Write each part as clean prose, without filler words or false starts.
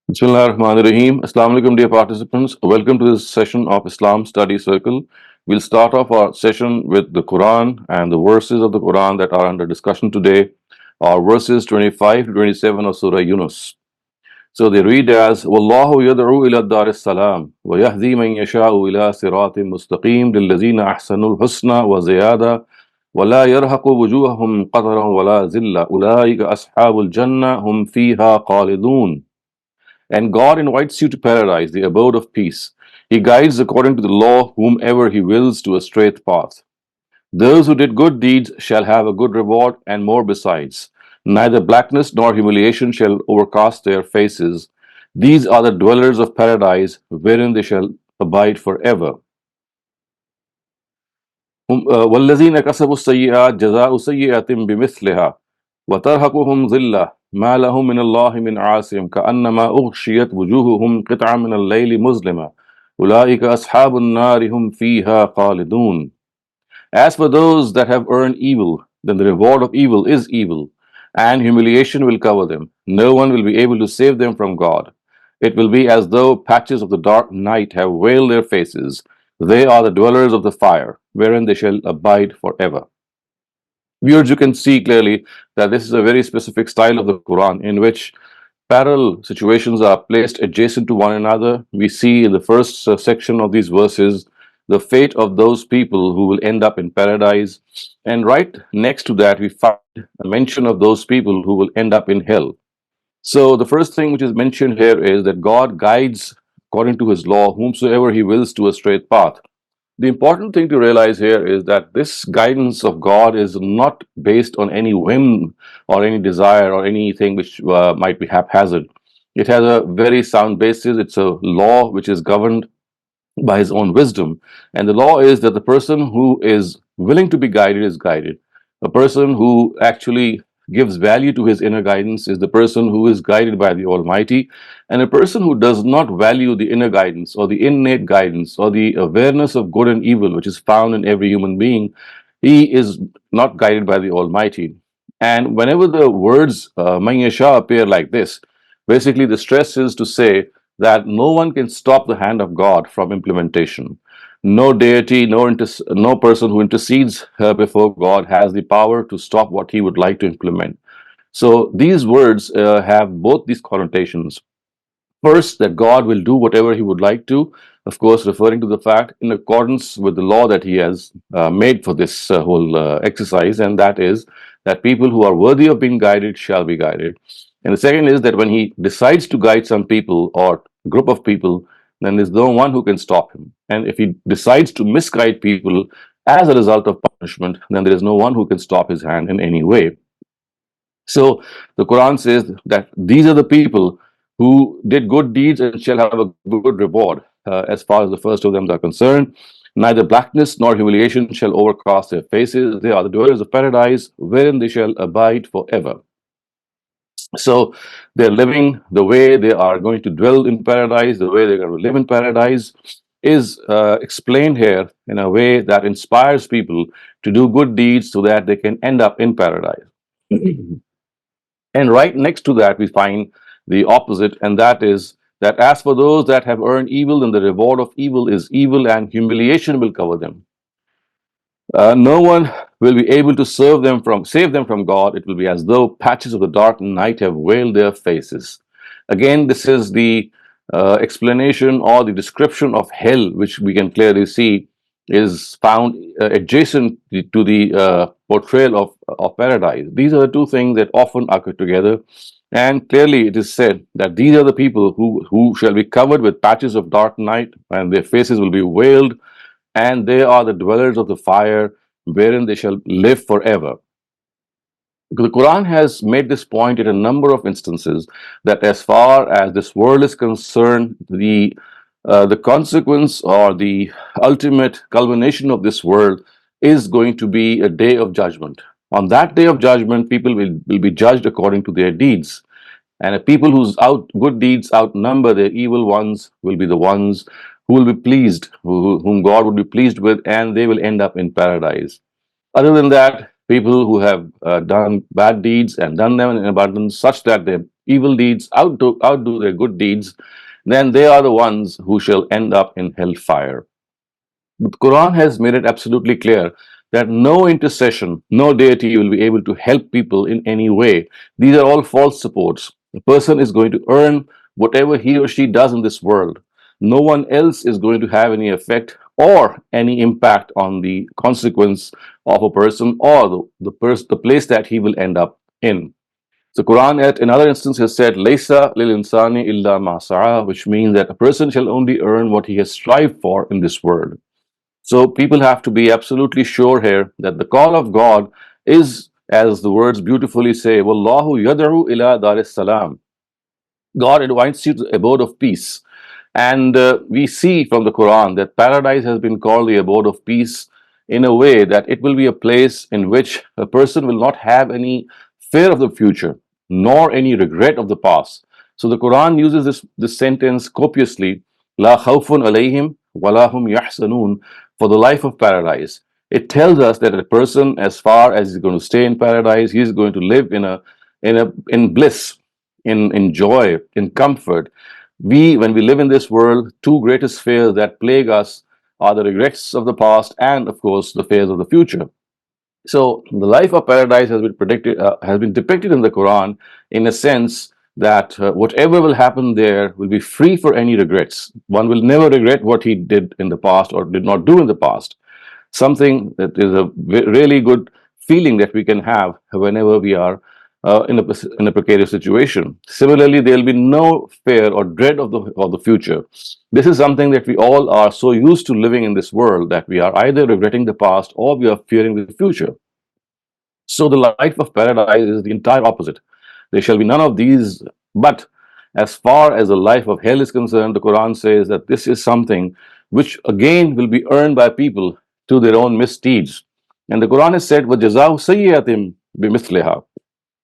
Bismillahirrahmanirrahim. Assalamu alaikum, dear participants. Welcome to this session of Islam Study Circle. We'll start off our session with the Quran and the verses of the Quran that are under discussion today are verses 25 to 27 of Surah Yunus. So they read as Wallahu yad'u ila dar salam wa yahdi man yasha'u ila siratim mustaqim lillazina ahsanul husna wa ziyada wa la yarhaqu wujuhahum qataran wa la zilla ulaika ashabul jannah hum fiha khalidun. And God invites you to paradise, the abode of peace. He guides according to the law whomever He wills to a straight path. Those who did good deeds shall have a good reward and more besides. Neither blackness nor humiliation shall overcast their faces. These are the dwellers of paradise, wherein they shall abide forever. وَالَّذِينَ كَسَبُوا السَّيِّئَاتِ جَزَاءُ سَيِّئَةٍ بِمِثْلِهَا وترهقهم ذلة ما لهم من الله من عاصم كأنما أغشيت وجوههم قطعا من الليل مظلمة أولئك أصحاب النار هم فيها خالدون. As for those that have earned evil, then the reward of evil is evil, and humiliation will cover them. No one will be able to save them from God. It will be as though patches of the dark night have veiled their faces. They are the dwellers of the fire, wherein they shall abide forever. Viewers, you can see clearly that this is a very specific style of the Quran in which parallel situations are placed adjacent to one another. We see in the first section of these verses the fate of those people who will end up in paradise, and right next to that, we find a mention of those people who will end up in hell. So, the first thing which is mentioned here is that God guides according to His law whomsoever He wills to a straight path. The important thing to realize here is that this guidance of God is not based on any whim or any desire or anything which might be haphazard. It has a very sound basis. It's a law which is governed by His own wisdom. And the law is that the person who is willing to be guided is guided. A person who actually gives value to his inner guidance is the person who is guided by the Almighty. And a person who does not value the inner guidance or the innate guidance or the awareness of good and evil, which is found in every human being, he is not guided by the Almighty. And whenever the words Man Yasha appear like this, basically the stress is to say that no one can stop the hand of God from implementation. No deity, no person who intercedes before God has the power to stop what He would like to implement. So these words have both these connotations. First, that God will do whatever He would like to, of course, referring to the fact in accordance with the law that He has made for this whole exercise, and that is that people who are worthy of being guided shall be guided. And the second is that when He decides to guide some people or group of people, then there's no one who can stop Him. And if He decides to misguide people as a result of punishment, then there is no one who can stop His hand in any way. So the Quran says that these are the people who did good deeds and shall have a good reward. As far as the first of them are concerned, neither blackness nor humiliation shall overcast their faces. They are the dwellers of paradise, wherein they shall abide forever. So they're living the way they are going to dwell in paradise, the way they're going to live in paradise is explained here in a way that inspires people to do good deeds so that they can end up in paradise. And right next to that, we find the opposite, and that is that as for those that have earned evil, then the reward of evil is evil, and humiliation will cover them. No one will be able to save them from God. It will be as though patches of the dark night have veiled their faces. Again, this is the explanation or the description of hell, which we can clearly see is found adjacent to the portrayal of paradise. These are the two things that often occur together. And clearly it is said that these are the people who shall be covered with patches of dark night, and their faces will be veiled, and they are the dwellers of the fire, wherein they shall live forever. The Quran has made this point in a number of instances that as far as this world is concerned, the consequence or the ultimate culmination of this world is going to be a day of judgment. On that day of judgment, people will be judged according to their deeds. And people whose good deeds outnumber their evil ones will be the ones who will be pleased, whom God would be pleased with, and they will end up in paradise. Other than that, people who have done bad deeds and done them in abundance, such that their evil deeds outdo their good deeds, then they are the ones who shall end up in hellfire. The Quran has made it absolutely clear that no intercession, no deity will be able to help people in any way. These are all false supports. The person is going to earn whatever he or she does in this world. No one else is going to have any effect or any impact on the consequence of a person or the place that he will end up in. The Quran at another instance has said, Laysa lil insani illa ma sa'a, which means that a person shall only earn what he has strived for in this world. So people have to be absolutely sure here that the call of God is, as the words beautifully say, Wallahu yad'u ila daris salam. God invites you to the abode of peace. And we see from the Quran that paradise has been called the abode of peace in a way that it will be a place in which a person will not have any fear of the future, nor any regret of the past. So the Quran uses this sentence copiously, La khawfun alayhim walahum yahsanun, for the life of paradise. It tells us that a person, as far as he's going to stay in paradise, he's going to live in bliss, in joy, in comfort. When we live in this world, two greatest fears that plague us are the regrets of the past and, of course, the fears of the future. So, the life of paradise has been depicted in the Quran in a sense that whatever will happen there will be free for any regrets. One will never regret what he did in the past or did not do in the past. Something that is a really good feeling that we can have whenever we are in a precarious situation. Similarly, there will be no fear or dread of the future. This is something that we all are so used to living in this world that we are either regretting the past or we are fearing the future. So the life of paradise is the entire opposite. There shall be none of these. But as far as the life of hell is concerned, the Quran says that this is something which again will be earned by people to their own misdeeds. And the Quran has said, وَجَزَاءُ سَيِّئَةٍ بِمِثْلِهَا,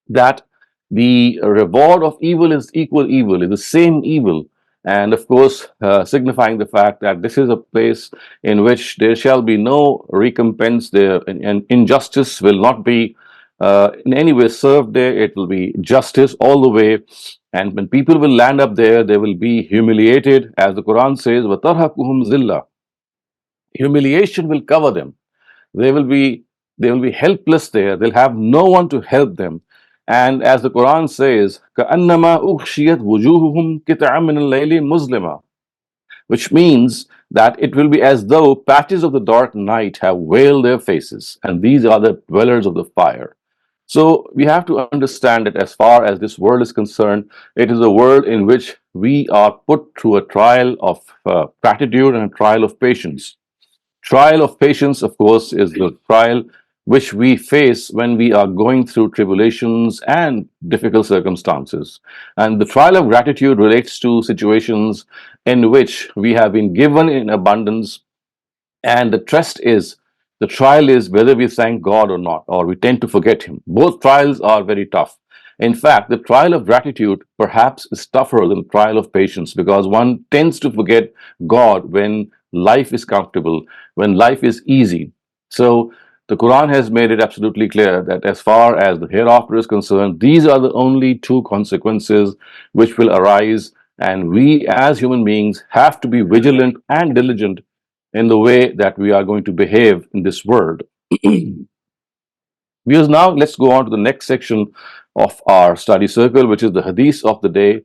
that the reward of evil, is the same evil. And of course, signifying the fact that this is a place in which there shall be no recompense there, and injustice will not be in any way served there. It will be justice all the way. And when people will land up there, they will be humiliated. As the Quran says, وَتَرْهَقُهُمْ zilla. Humiliation will cover them. They will be helpless there. They'll have no one to help them. And as the Quran says, كَأَنَّمَا أُغْشِيَتْ وُجُوهُهُمْ قِطَعًا مِنَ اللَّيْلِ مُظْلِمًا, which means that it will be as though patches of the dark night have veiled their faces, and these are the dwellers of the fire. So we have to understand that as far as this world is concerned, it is a world in which we are put through a trial of gratitude and a trial of patience. Trial of patience, of course, is the trial which we face when we are going through tribulations and difficult circumstances. And the trial of gratitude relates to situations in which we have been given in abundance, and the trial is whether we thank God or not, or we tend to forget Him. Both trials are very tough. In fact, the trial of gratitude perhaps is tougher than the trial of patience, because one tends to forget God when life is comfortable, when life is easy. So the Quran has made it absolutely clear that as far as the hereafter is concerned, these are the only two consequences which will arise, and we as human beings have to be vigilant and diligent in the way that we are going to behave in this world. Because now let's go on to the next section of our study circle, which is the Hadith of the day.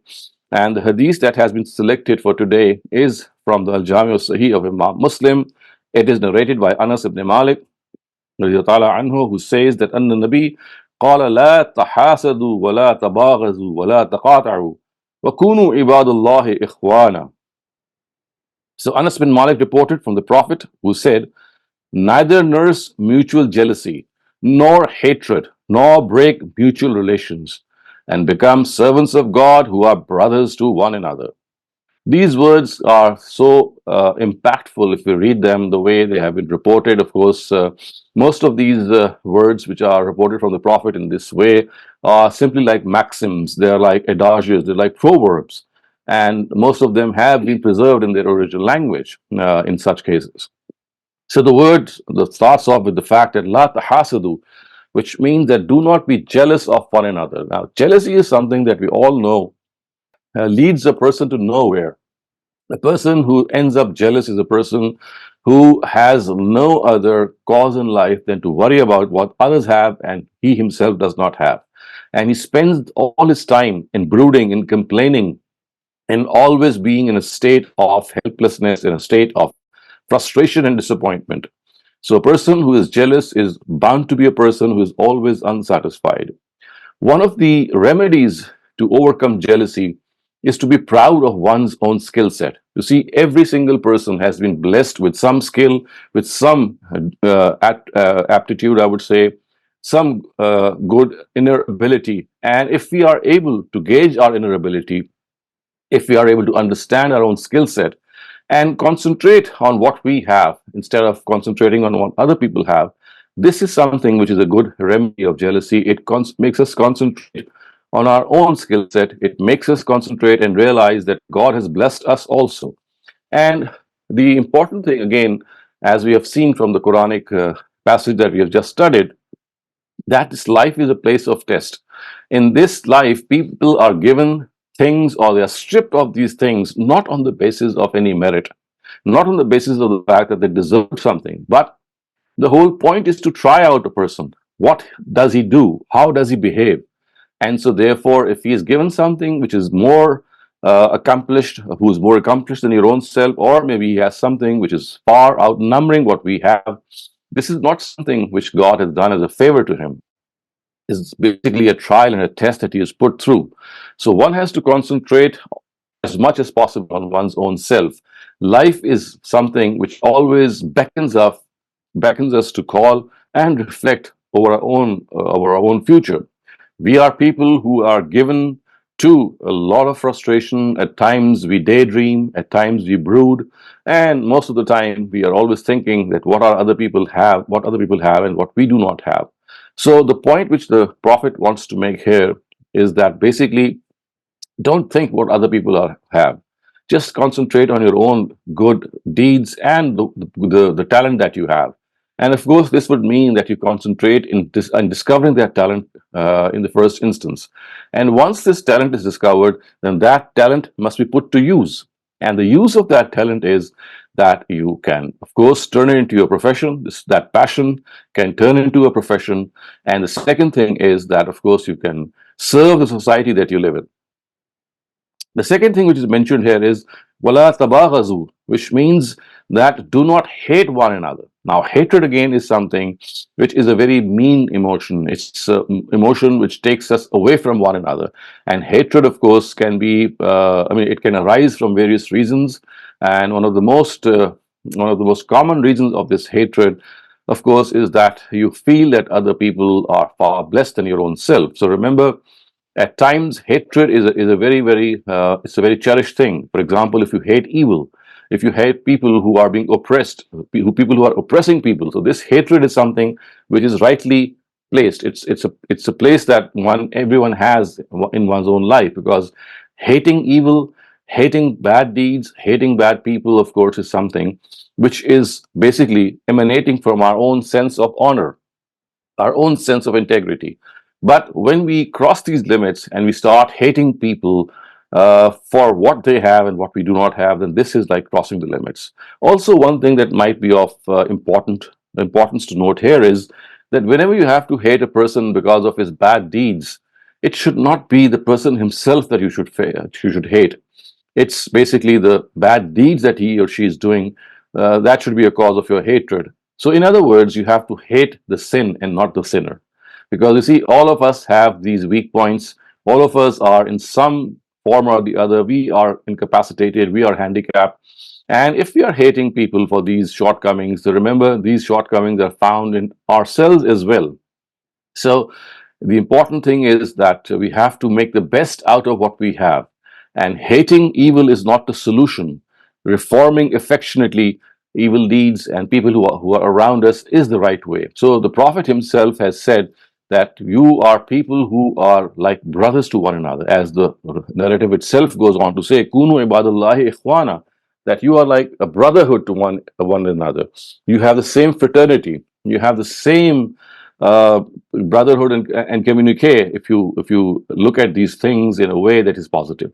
And the Hadith that has been selected for today is from the Al-Jami al-Sahih of Imam Muslim. It is narrated by Anas ibn Malik, anhu, who says that Anna Nabi قال لا تحاسدوا ولا تباغضوا ولا تقاطعوا وكونوا عباد الله إخوانا. So Anas bin Malik reported from the Prophet, who said, neither nurse mutual jealousy, nor hatred, nor break mutual relations, and become servants of God who are brothers to one another. These words are so impactful if we read them the way they have been reported. Of course, most of these words which are reported from the Prophet in this way are simply like maxims, they're like adagios, they're like proverbs, and most of them have been preserved in their original language in such cases. So the word that starts off with the fact that La tahasadu, which means that do not be jealous of one another. Now, jealousy is something that we all know leads a person to nowhere. The person who ends up jealous is a person who has no other cause in life than to worry about what others have and he himself does not have. And he spends all his time in brooding, in complaining, and always being in a state of helplessness, in a state of frustration and disappointment. So, a person who is jealous is bound to be a person who is always unsatisfied. One of the remedies to overcome jealousy is to be proud of one's own skill set. You see, every single person has been blessed with some skill, with some aptitude, I would say, some good inner ability. And if we are able to gauge our inner ability, if we are able to understand our own skill set and concentrate on what we have instead of concentrating on what other people have, this is something which is a good remedy of jealousy. It makes us concentrate on our own skill set. It makes us concentrate and realize that God has blessed us also. And the important thing, again, as we have seen from the Quranic passage that we have just studied, that this life is a place of test. In this life, people are given things or they are stripped of these things not on the basis of any merit, not on the basis of the fact that they deserve something, but the whole point is to try out a person. What does he do? How does he behave? And so, therefore, if he is given something which is more accomplished, who is more accomplished than your own self, or maybe he has something which is far outnumbering what we have, this is not something which God has done as a favor to him. It's basically a trial and a test that he has put through. So, one has to concentrate as much as possible on one's own self. Life is something which always beckons us to call and reflect over our own future. We are people who are given to a lot of frustration. At times we daydream, at times we brood, and most of the time we are always thinking that what other people have, and what we do not have. So the point which the Prophet wants to make here is that basically don't think what other people have. Just concentrate on your own good deeds and the talent that you have. And of course, this would mean that you concentrate in discovering that talent in the first instance. And once this talent is discovered, then that talent must be put to use. And the use of that talent is that you can, of course, turn it into your profession. That passion can turn into a profession. And the second thing is that, of course, you can serve the society that you live in. The second thing which is mentioned here is wala tabaghazu, which means that do not hate one another. Now, hatred again is something which is a very mean emotion. It's an emotion which takes us away from one another. And hatred, of course, can be, it can arise from various reasons. And one of the most common reasons of this hatred, of course, is that you feel that other people are far blessed than your own self. So remember, at times hatred is a very it's a very cherished thing. For example, if you hate evil, if you hate people who are being oppressed, people who are oppressing people, so this hatred is something which is rightly placed. It's a place that everyone has in one's own life, because hating evil, hating bad deeds, hating bad people, of course, is something which is basically emanating from our own sense of honor, our own sense of integrity. But when we cross these limits and we start hating people for what they have and what we do not have, then this is like crossing the limits. Also, one thing that might be of importance to note here is that whenever you have to hate a person because of his bad deeds, it should not be the person himself that you should hate. It's basically the bad deeds that he or she is doing that should be a cause of your hatred. So, in other words, you have to hate the sin and not the sinner. Because you see, all of us have these weak points. All of us are in some form or the other. We are incapacitated, we are handicapped. And if we are hating people for these shortcomings, so remember, these shortcomings are found in ourselves as well. So the important thing is that we have to make the best out of what we have. And hating evil is not the solution. Reforming affectionately evil deeds and people who are around us is the right way. So the Prophet himself has said that you are people who are like brothers to one another, as the narrative itself goes on to say, Kunu ibadallahi ikhwana, that you are like a brotherhood to one another. You have the same fraternity, you have the same uh, brotherhood and communicate if you look at these things in a way that is positive.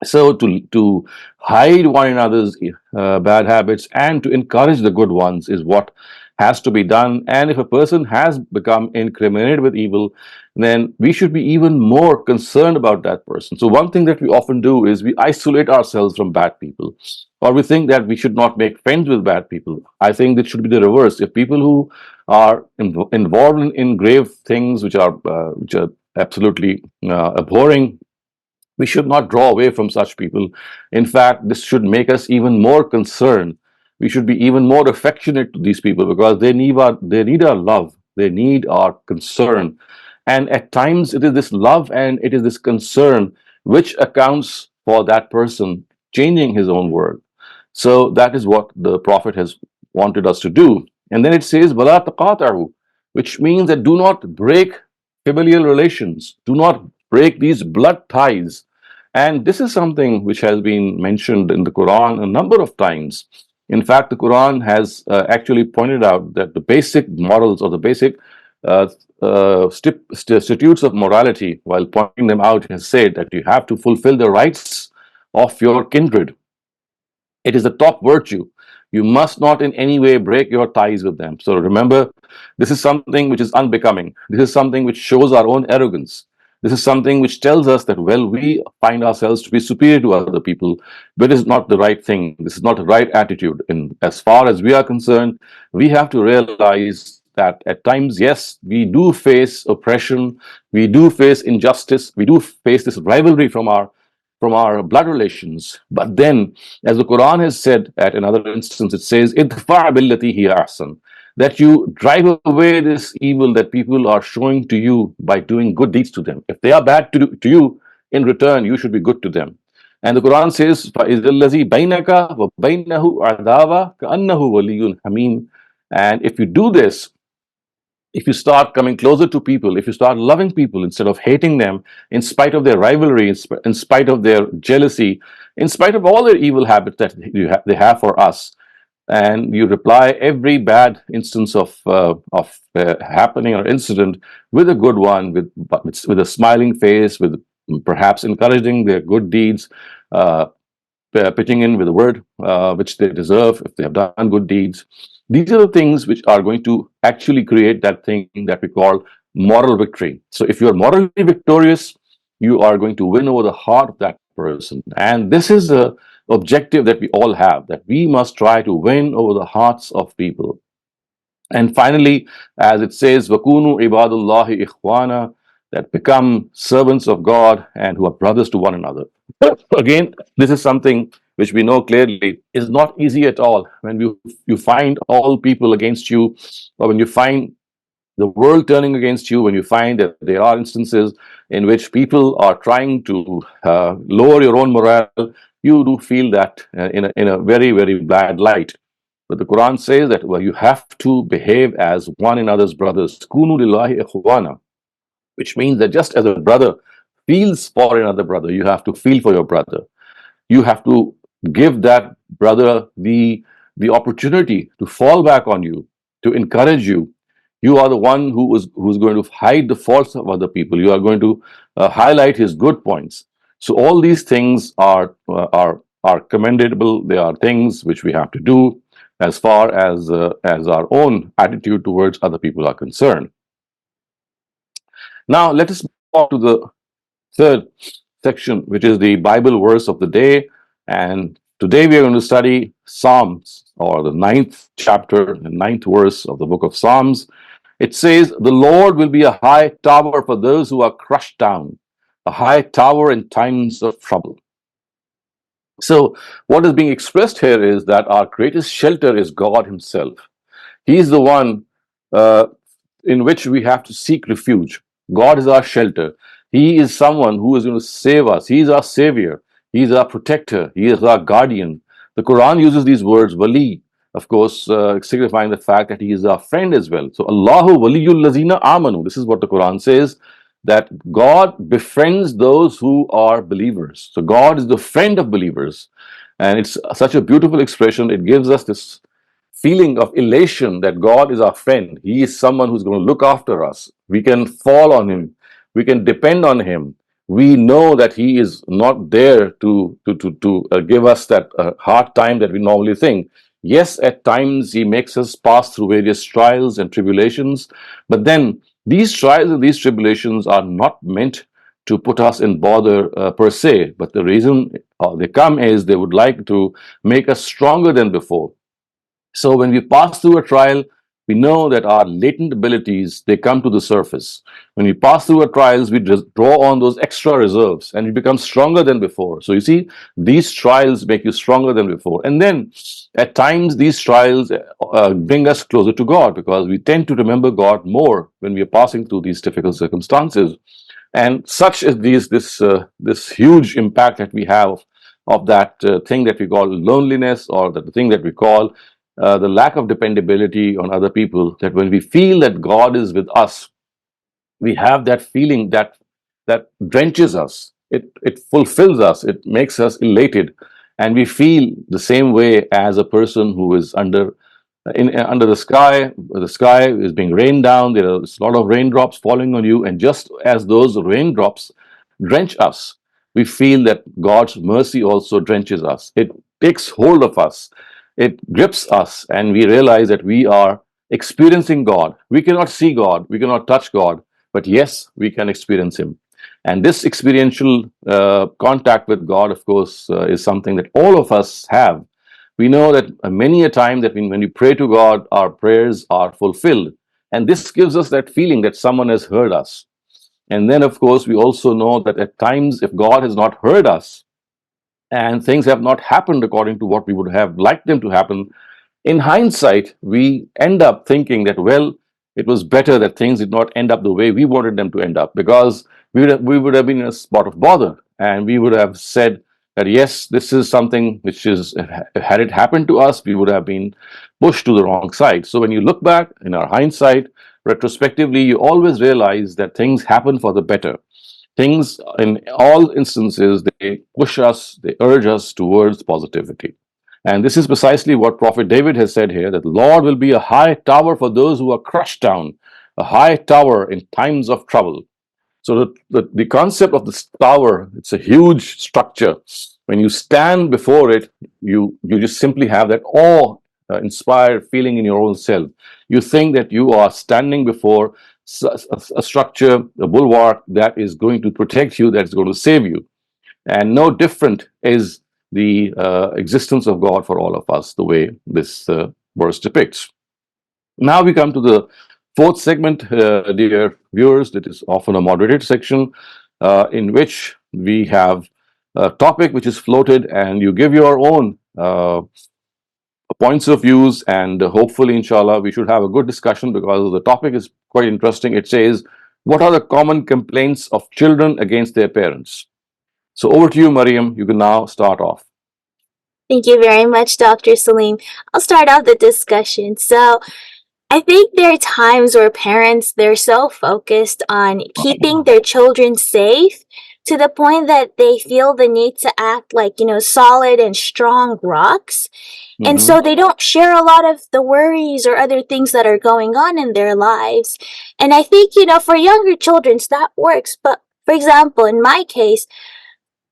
So to hide one another's bad habits and to encourage the good ones is what has to be done. And if a person has become incriminated with evil, then we should be even more concerned about that person. So one thing that we often do is we isolate ourselves from bad people, or we think that we should not make friends with bad people. I think it should be the reverse. If people who are involved in grave things which are absolutely abhorring, we should not draw away from such people. In fact, this should make us even more concerned. We should be even more affectionate to these people because they need our love, they need our concern. And at times, it is this love and it is this concern which accounts for that person changing his own world. So that is what the Prophet has wanted us to do. And then it says, "Wala taqata'u," which means that do not break familial relations, do not break these blood ties. And this is something which has been mentioned in the Quran a number of times. In fact, the Quran has actually pointed out that the basic morals or the basic uh, statutes of morality, while pointing them out, has said that you have to fulfill the rights of your kindred. It is the top virtue. You must not in any way break your ties with them. So remember, this is something which is unbecoming. This is something which shows our own arrogance. This is something which tells us that, well, we find ourselves to be superior to other people, but it is not the right thing. This is not the right attitude. And as far as we are concerned, we have to realize that at times, yes, we do face oppression, we do face injustice, we do face this rivalry from our blood relations. But then, as the Quran has said at another instance, it says, "Idfa' billati hiya ahsan," that you drive away this evil that people are showing to you by doing good deeds to them. If they are bad to you, in return, you should be good to them. And the Quran says, فَإِذَا الَّذِي بَيْنَكَ وَبَيْنَهُ عَدَاوَةٌ كَأَنَّهُ وَلِيٌّ حَمِيمٌ. And if you do this, if you start coming closer to people, if you start loving people instead of hating them, in spite of their rivalry, in spite of their jealousy, in spite of all their evil habits that they have for us, and you reply every bad instance of happening or incident with a good one, with a smiling face, with perhaps encouraging their good deeds, uh, pitching in with a word which they deserve if they have done good deeds. These are the things which are going to actually create that thing that we call moral victory. So if you are morally victorious, you are going to win over the heart of that person. And this is the objective that we all have, that we must try to win over the hearts of people. And finally, as it says, "Wakunu ibadullahi ikhwana," that become servants of God and who are brothers to one another. Again, this is something which we know clearly is not easy at all. When you find all people against you, or when you find the world turning against you, when you find that there are instances in which people are trying to lower your own morale, you do feel that in a very, very bad light. But the Quran says that, well, you have to behave as one another's brothers. Kunu lillahi ikhwana, which means that just as a brother feels for another brother, you have to feel for your brother. You have to give that brother the opportunity to fall back on you, to encourage you. You are the one who's going to hide the faults of other people. You are going to highlight his good points. So all these things are commendable. They are things which we have to do as far as our own attitude towards other people are concerned. Now let us move on to the third section, which is the Bible verse of the day. And today we are going to study Psalms, or the ninth chapter, the ninth verse of the book of Psalms. It says, "The Lord will be a high tower for those who are crushed down, a high tower in times of trouble." So, what is being expressed here is that our greatest shelter is God Himself. He is the one uh, in which we have to seek refuge. God is our shelter. He is someone who is going to save us. He is our savior. He is our protector. He is our guardian. The Quran uses these words, wali, of course, signifying the fact that He is our friend as well. So, Allahu waliyul lazina amanu. This is what the Quran says, that God befriends those who are believers. So, God is the friend of believers. And it's such a beautiful expression. It gives us this feeling of elation that God is our friend. He is someone who's going to look after us. We can fall on him. We can depend on him. We know that he is not there to give us that hard time that we normally think. Yes, at times he makes us pass through various trials and tribulations, but then these trials and these tribulations are not meant to put us in bother per se, but the reason they come is they would like to make us stronger than before. So when we pass through a trial, we know that our latent abilities, they come to the surface. When we pass through our trials, we just draw on those extra reserves and we become stronger than before. So you see, these trials make you stronger than before. And then at times, these trials bring us closer to God, because we tend to remember God more when we are passing through these difficult circumstances. And such is this huge impact that we have of that thing that we call loneliness, or the thing that we call the lack of dependability on other people, that when we feel that God is with us, we have that feeling that drenches us. It fulfills us. It makes us elated, and we feel the same way as a person who is under the sky. The sky is being rained down. There are a lot of raindrops falling on you, and just as those raindrops drench us, we feel that God's mercy also drenches us. It takes hold of us. It grips us, and we realize that we are experiencing God. We cannot see God. We cannot touch God, but yes, we can experience Him. And this experiential contact with God, of course, is something that all of us have. We know that many a time that when we pray to God, our prayers are fulfilled. And this gives us that feeling that someone has heard us. And then, of course, we also know that at times, if God has not heard us and things have not happened according to what we would have liked them to happen, in hindsight, we end up thinking that, well, it was better that things did not end up the way we wanted them to end up, because we would have been in a spot of bother, and we would have said that, yes, this is something which is, had it happened to us, we would have been pushed to the wrong side. So when you look back in our hindsight, retrospectively, you always realize that things happen for the better. Things, in all instances, they push us, they urge us towards positivity. And this is precisely what Prophet David has said here, that the Lord will be a high tower for those who are crushed down, a high tower in times of trouble. So the concept of this tower, it's a huge structure. When you stand before it, you just simply have that awe inspired feeling in your own self. You think that you are standing before a structure, a bulwark that is going to protect you, that is going to save you. And no different is the existence of God for all of us, the way this verse depicts. Now we come to the fourth segment, dear viewers, that is often a moderated section, in which we have a topic which is floated, and you give your own points of views, and hopefully, inshallah, we should have a good discussion, because the topic is quite interesting. It says, what are the common complaints of children against their parents? So over to you, Mariam. You can now start off. Thank you very much, Dr. Saleem. I'll start off the discussion. So, I think there are times where parents, they're so focused on keeping their children safe to the point that they feel the need to act like, solid and strong rocks. And Mm-hmm. so they don't share a lot of the worries or other things that are going on in their lives. And I think, for younger children, that works. But for example, in my case,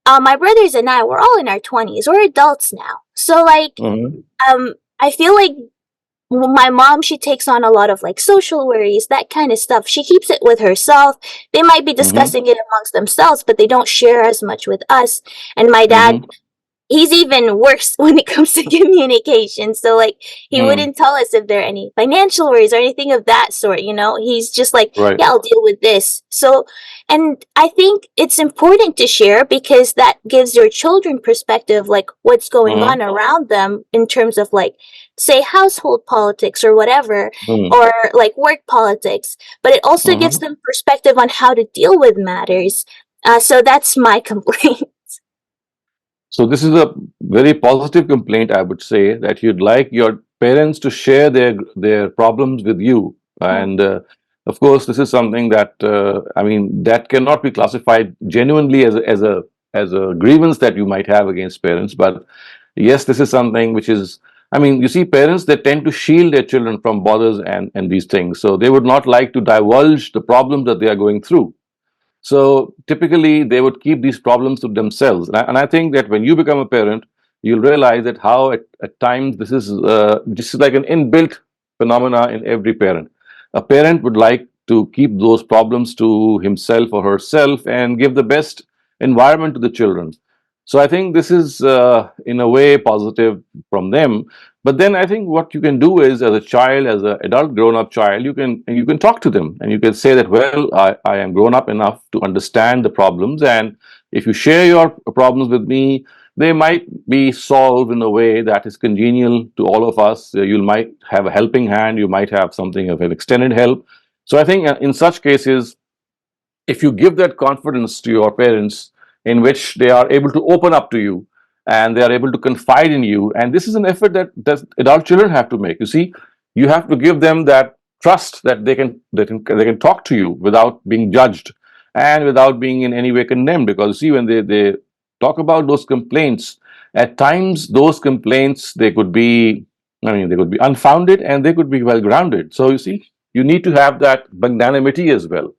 my brothers and I, we're all in our 20s. We're adults now. So, Mm-hmm. I feel like my mom, she takes on a lot of social worries, that kind of stuff. She keeps it with herself. They might be Mm-hmm. discussing it amongst themselves, but they don't share as much with us. And my dad, Mm-hmm. he's even worse when it comes to communication. So he Mm. wouldn't tell us if there are any financial worries or anything of that sort, He's just like, Right. yeah, I'll deal with this. So, and I think it's important to share because that gives your children perspective, like what's going Mm-hmm. on around them in terms of say household politics or whatever, Mm. or work politics, but it also gives Mm-hmm. them perspective on how to deal with matters. So that's my complaint. So this is a very positive complaint, I would say, that you'd like your parents to share their problems with you. And of course, this is something that I mean, that cannot be classified genuinely as a grievance that you might have against parents. But yes, this is something which is I mean, you see, parents, they tend to shield their children from bothers and these things. So they would not like to divulge the problems that they are going through. So typically, they would keep these problems to themselves. And I think that when you become a parent, you'll realize that how at times this is like an inbuilt phenomena in every parent. A parent would like to keep those problems to himself or herself and give the best environment to the children. So I think this is, in a way, positive from them. But then I think what you can do is, as a child, as an adult grown-up child, you can talk to them and you can say that, well, I am grown up enough to understand the problems, and if you share your problems with me, they might be solved in a way that is congenial to all of us. You might have a helping hand, you might have something of an extended help. So I think, in such cases, if you give that confidence to your parents, in which they are able to open up to you and they are able to confide in you, and this is an effort that adult children have to make. You see, you have to give them that trust that they can talk to you without being judged and without being in any way condemned. Because you see, when they talk about those complaints, at times those complaints, they could be, I mean, they could be unfounded and they could be well grounded. So you see, you need to have that magnanimity as well.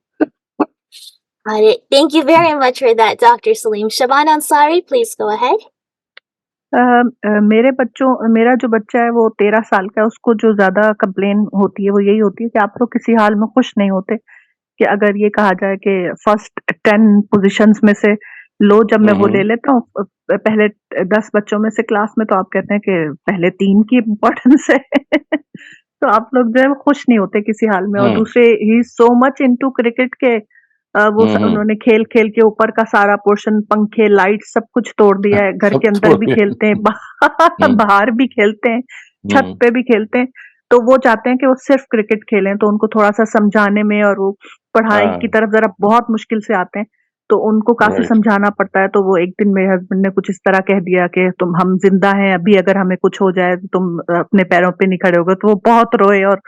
Got it. Thank you very much for that, Dr. Saleem. Shaban Ansari, please go ahead. मेरा जो बच्चा है वो 13 साल का है, उसको जो ज़्यादा कंप्लेन होती है वो यही होती है कि आप लोग किसी हाल में खुश नहीं होते। कि अगर ये कहा जाए कि फर्स्ट 10 पोजीशंस में से लो, जब मैं वो ले लेता हूँ पहले 10 बच्चों में से क्लास में, तो आप कहते हैं कि पहले 3 की इम्पोर्टेंस है। तो आप लोग जो है वो खुश नहीं होते किसी हाल में। और दूसरे, he is so much into cricket के उन्होंने खेल खेल के ऊपर का सारा पोर्शन, पंखे, लाइट, सब कुछ तोड़ दिया है। घर के अंदर भी खेलते हैं, बाहर भी खेलते हैं, छत पे भी खेलते हैं। तो वो चाहते हैं कि वो सिर्फ क्रिकेट खेलें, तो उनको थोड़ा सा समझाने में, और वो पढ़ाई की तरफ जरा बहुत मुश्किल से आते हैं, तो उनको काफी समझाना पड़ता है। तो वो एक दिन मेरे हस्बैंड ने कुछ इस तरह कह दिया कि हम जिंदा हैं अभी, अगर हमें कुछ हो जाए तो तुम अपने पैरों पे नहीं खड़े होगे। तो वो बहुत रोए, और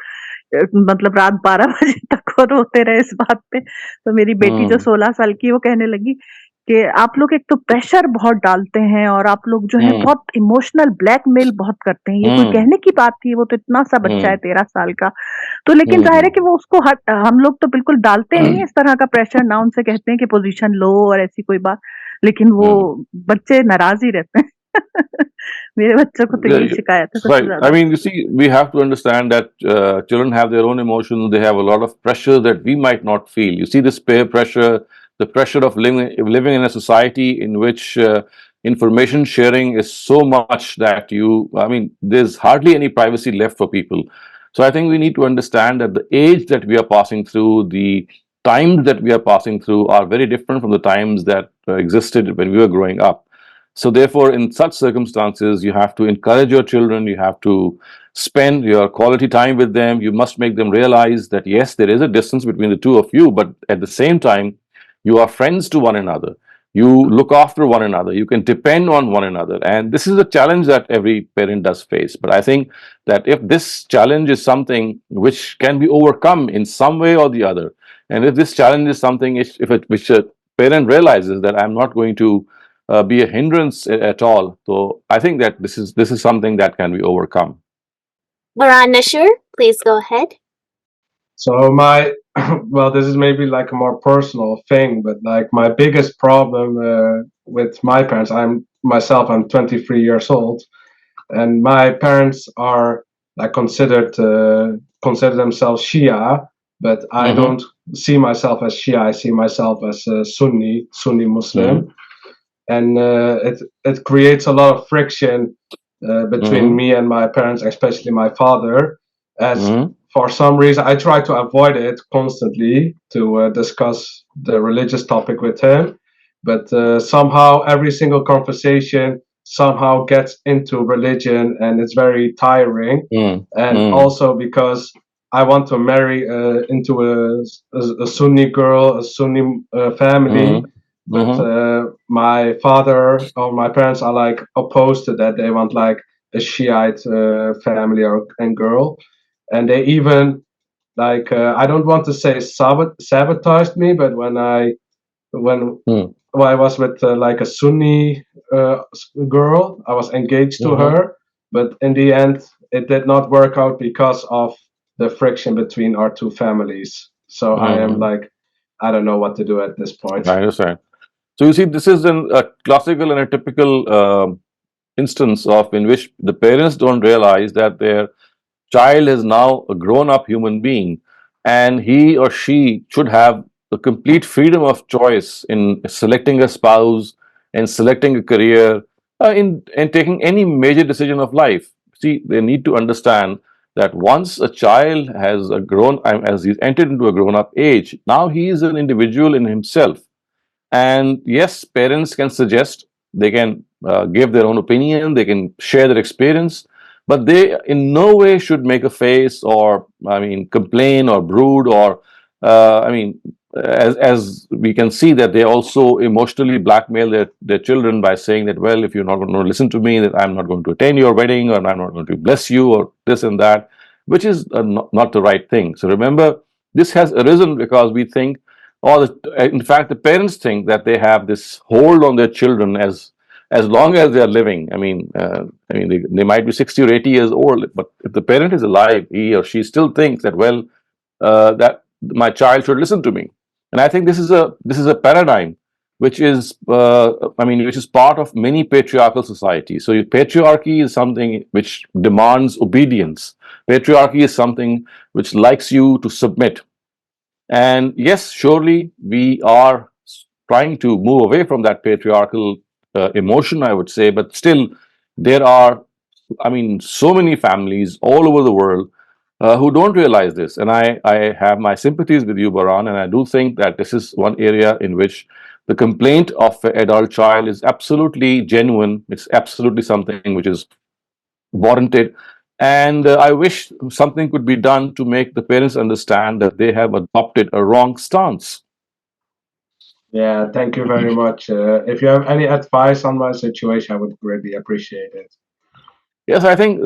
मतलब रात 12 बजे तक वो रोते रहे इस बात पे। तो मेरी बेटी जो 16 साल की, वो कहने लगी कि आप लोग एक तो प्रेशर बहुत डालते हैं, और आप लोग जो है बहुत इमोशनल ब्लैकमेल बहुत करते हैं। ये कोई कहने की बात थी? वो तो इतना सा बच्चा है 13 साल का। तो लेकिन जाहिर है कि वो उसको हम लोग तो बिल्कुल डालते नहीं इस तरह का प्रेशर, ना उनसे कहते हैं कि पोजीशन लो और ऐसी कोई बात, लेकिन वो बच्चे नाराज ही रहते हैं। मेरे बच्चों को तो यही शिकायत है सबसे Right. ज्यादा। I mean, you see, we have to understand that children have their own emotions. They have a lot of pressure that we might not feel. You see, this peer pressure, the pressure of living in a society in which information sharing is so much that I mean, there's hardly any privacy left for people. So I think we need to understand that the age that we are passing through, the times that we are passing through, are very different from the times that existed when we were growing up. So therefore, in such circumstances, you have to encourage your children, you have to spend your quality time with them. You must make them realize that, yes, there is a distance between the two of you, but at the same time, you are friends to one another. You look after one another. You can depend on one another. And this is a challenge that every parent does face. But I think that if this challenge is something which can be overcome in some way or the other, and if this challenge is something which a parent realizes that I'm not going to be a hindrance at all. So I think that this is something that can be overcome. Moran Nashur, please go ahead. So well, this is maybe like a more personal thing, but like my biggest problem with my parents, I'm 23 years old, and my parents are like consider themselves Shia, but I don't see myself as Shia. I see myself as a Sunni Muslim. And it creates a lot of friction between me and my parents, especially my father, as for some reason I try to avoid it constantly to discuss the religious topic with him, but somehow every single conversation somehow gets into religion, and it's very tiring. And also because I want to marry into a Sunni girl, a Sunni family. But my father or my parents are like opposed to that. They want like a Shiite family and girl, and they even like I don't want to say sabotaged me, but when I was with like a Sunni girl, I was engaged to her. but in the end, it did not work out because of the friction between our two families. So I am like, I don't know what to do at this point. I understand. So you see, this is a classical and a typical instance of in which the parents don't realize that their child is now a grown-up human being, and he or she should have the complete freedom of choice in selecting a spouse and selecting a career, in and taking any major decision of life. See, they need to understand that once a child has a grown, as he's entered into a grown-up age, now he is an individual in himself. And yes, parents can suggest, they can give their own opinion, they can share their experience, but they in no way should make a face or, I mean, complain or brood or, I mean, as we can see that they also emotionally blackmail their children by saying that, well, if you're not going to listen to me, that I'm not going to attend your wedding, or I'm not going to bless you, or this and that, which is not the right thing. So remember, this has arisen because we think, or in fact, the parents think that they have this hold on their children as long as they are living. They might be 60 or 80 years old, but if the parent is alive, he or she still thinks that, well, that my child should listen to me. And I think this is a paradigm which is which is part of many patriarchal societies. So patriarchy is something which demands obedience. Patriarchy is something which likes you to submit. And yes, surely we are trying to move away from that patriarchal emotion, I would say, but still there are, so many families all over the world who don't realize this. And I have my sympathies with you, Baran, and I do think that this is one area in which the complaint of an adult child is absolutely genuine. It's absolutely something which is warranted. And I wish something could be done to make the parents understand that they have adopted a wrong stance. Yeah, thank you very much. If you have any advice on my situation, I would greatly appreciate it. Yes, I think,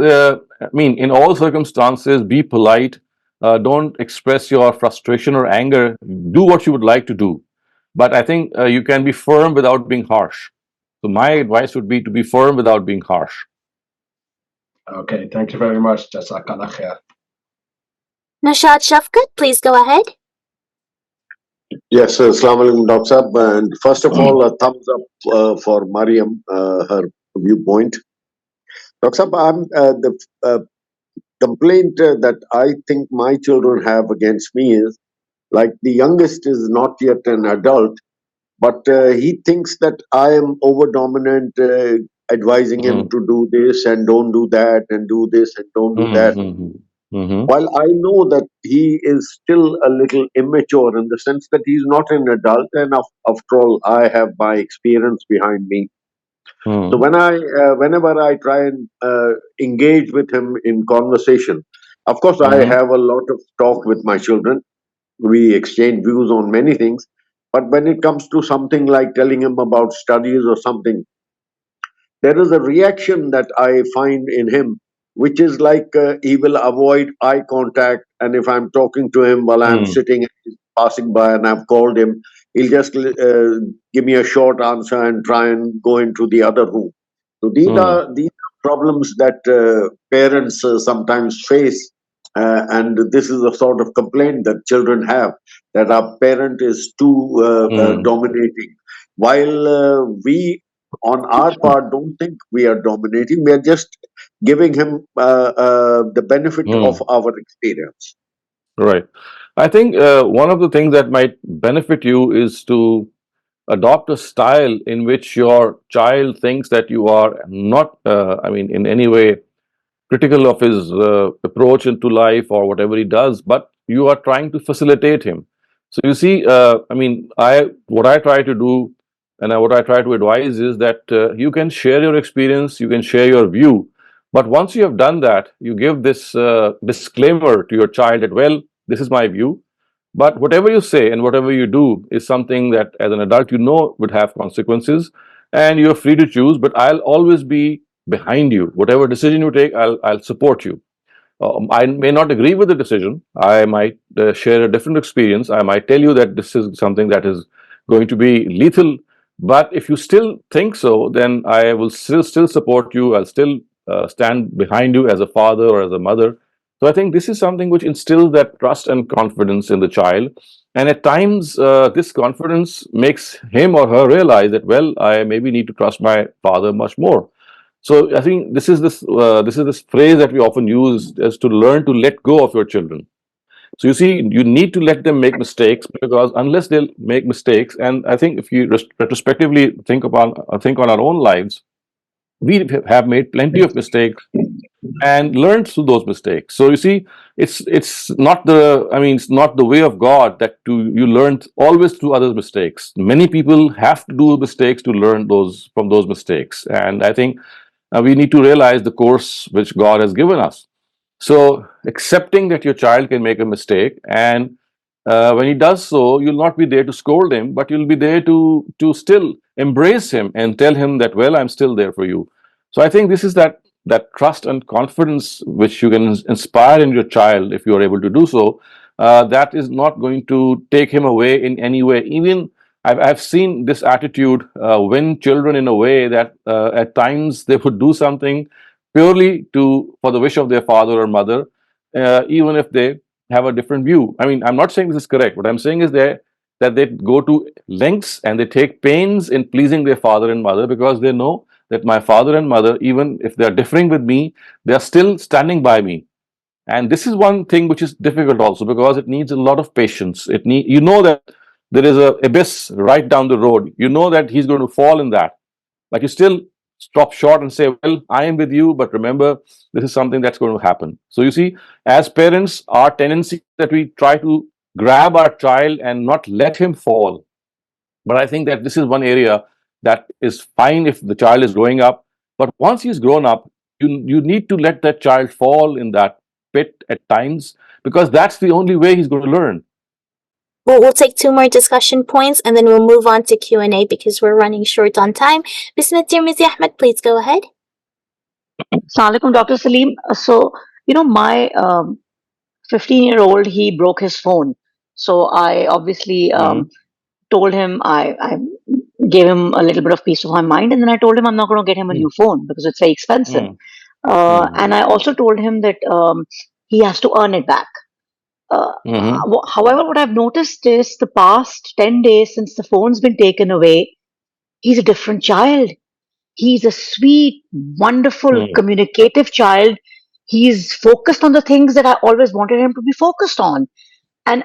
in all circumstances, be polite. Don't express your frustration or anger. Do what you would like to do. But I think you can be firm without being harsh. So my advice would be to be firm without being harsh. Okay, thank you very much. Jazakallah khair. Nashad Shafkat, please go ahead. Yes, Assalamu alaikum, Dr. Saab. And first of all, a thumbs up for Mariam, her viewpoint. Dr. Saab, the complaint that I think my children have against me is, like, the youngest is not yet an adult, but he thinks that I am over dominant, advising him to do this and don't do that, and do this and don't do that. While I know that he is still a little immature in the sense that he's not an adult, and after all, I have my experience behind me. So whenever I try and engage with him in conversation, of course, I have a lot of talk with my children. We exchange views on many things. But when it comes to something like telling him about studies or something, there is a reaction that I find in him, which is like he will avoid eye contact. And if I'm talking to him while I'm sitting and he's passing by and I've called him, he'll just give me a short answer and try and go into the other room. So these are problems that parents sometimes face. And this is a sort of complaint that children have, that our parent is too dominating. While we, on our part, don't think we are dominating, we are just giving him the benefit of our experience. Right. I think one of the things that might benefit you is to adopt a style in which your child thinks that you are not, in any way critical of his approach into life or whatever he does, but you are trying to facilitate him. So you see, what I try to do and what I try to advise is that you can share your experience, you can share your view, but once you have done that, you give this disclaimer to your child that, well, this is my view, but whatever you say and whatever you do is something that as an adult would have consequences, and you're free to choose, but I'll always be behind you. Whatever decision you take, I'll support you. I may not agree with the decision. I might share a different experience. I might tell you that this is something that is going to be lethal. But if you still think so, then I will still support you. I'll still stand behind you as a father or as a mother. So I think this is something which instills that trust and confidence in the child. And at times, this confidence makes him or her realize that, well, I maybe need to trust my father much more. So I think this is this phrase that we often use as to learn to let go of your children. So you see, you need to let them make mistakes, because unless they'll make mistakes, and I think if you retrospectively think on our own lives, we have made plenty of mistakes and learned through those mistakes. So you see, it's not it's not the way of God that you learn always through others' mistakes. Many people have to do mistakes to learn those mistakes, and I think we need to realize the course which God has given us. So accepting that your child can make a mistake, and when he does so, you'll not be there to scold him, but you'll be there to still embrace him and tell him that, well, I'm still there for you. So I think this is that trust and confidence which you can inspire in your child if you are able to do so. That is not going to take him away in any way. Even I've seen this attitude win children in a way that at times they would do something purely for the wish of their father or mother, even if they have a different view. I mean, I'm not saying this is correct. What I'm saying is that they go to lengths and they take pains in pleasing their father and mother, because they know that my father and mother, even if they are differing with me, they are still standing by me. And this is one thing which is difficult also, because it needs a lot of patience. You know that there is a abyss right down the road. You know that he's going to fall in that, but you still stop short and say, well, I am with you, but remember, this is something that's going to happen. So you see, as parents, our tendency is that we try to grab our child and not let him fall. But I think that this is one area that is fine if the child is growing up. But once he's grown up, you need to let that child fall in that pit at times, because that's the only way he's going to learn. Well, we'll take 2 more discussion points and then we'll move on to Q&A because we're running short on time. Bismillah, Tirmizi Ahmed, please go ahead. Assalamu alaikum, Dr. Saleem. So, my 15-year-old, he broke his phone. So I obviously told him, I gave him a little bit of peace of my mind, and then I told him I'm not going to get him a new phone because it's very expensive. And I also told him that he has to earn it back. However, what I've noticed is the past 10 days since the phone's been taken away, he's a different child. He's a sweet, wonderful, communicative child. He's focused on the things that I always wanted him to be focused on. And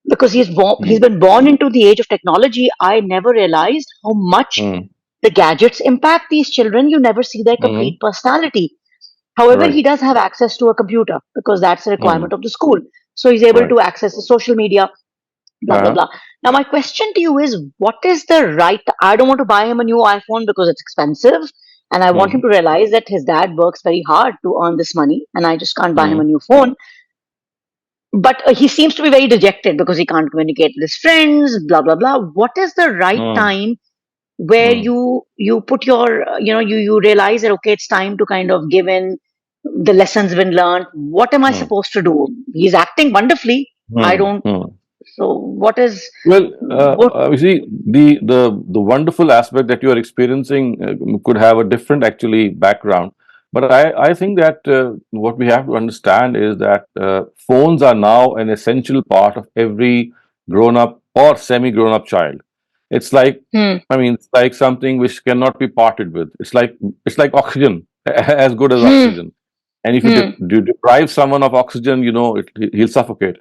because he's been born into the age of technology, I never realized how much the gadgets impact these children. You never see their complete personality. However, he does have access to a computer because that's a requirement of the school. So he's able to access the social media, blah, blah, blah. Now, my question to you is, what is the right... I don't want to buy him a new iPhone because it's expensive. And I want him to realize that his dad works very hard to earn this money. And I just can't buy him a new phone. But he seems to be very dejected because he can't communicate with his friends, blah, blah, blah. What is the right time where you put your, you realize that, okay, it's time to kind of give in the lessons been learned. What am I supposed to do? He's acting wonderfully. I don't... So what is... Well, you see, the wonderful aspect that you are experiencing could have a different actually background. But I think that what we have to understand is that phones are now an essential part of every grown-up or semi-grown-up child. It's like, it's like something which cannot be parted with. It's like oxygen, as good as oxygen. And if you deprive someone of oxygen, he'll suffocate.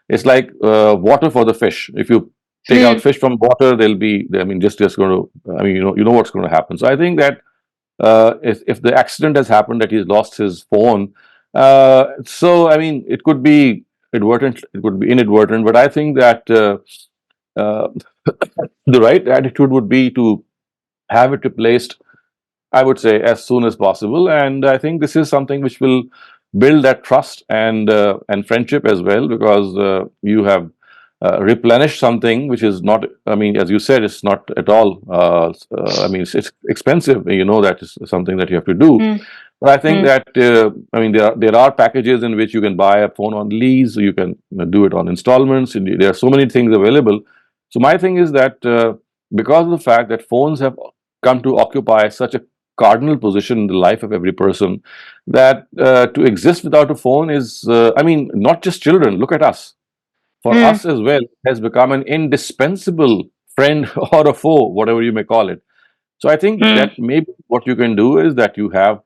It's like water for the fish. If you take out fish from water, they'll be, just going to, you know what's going to happen. So I think that if the accident has happened that he's lost his phone, it could be inadvertent, it could be inadvertent, but I think that the right attitude would be to have it replaced, I would say, as soon as possible. And I think this is something which will build that trust and friendship as well, because you have replenished something which is not, as you said, it's not at all, it's expensive. That is something that you have to do. But I think that, there are packages in which you can buy a phone on lease, you can do it on installments, and there are so many things available. So my thing is that because of the fact that phones have come to occupy such a cardinal position in the life of every person, that to exist without a phone is, I mean, not just children. Look at us. For us as well, has become an indispensable friend or a foe, whatever you may call it. So I think that maybe what you can do is that you have,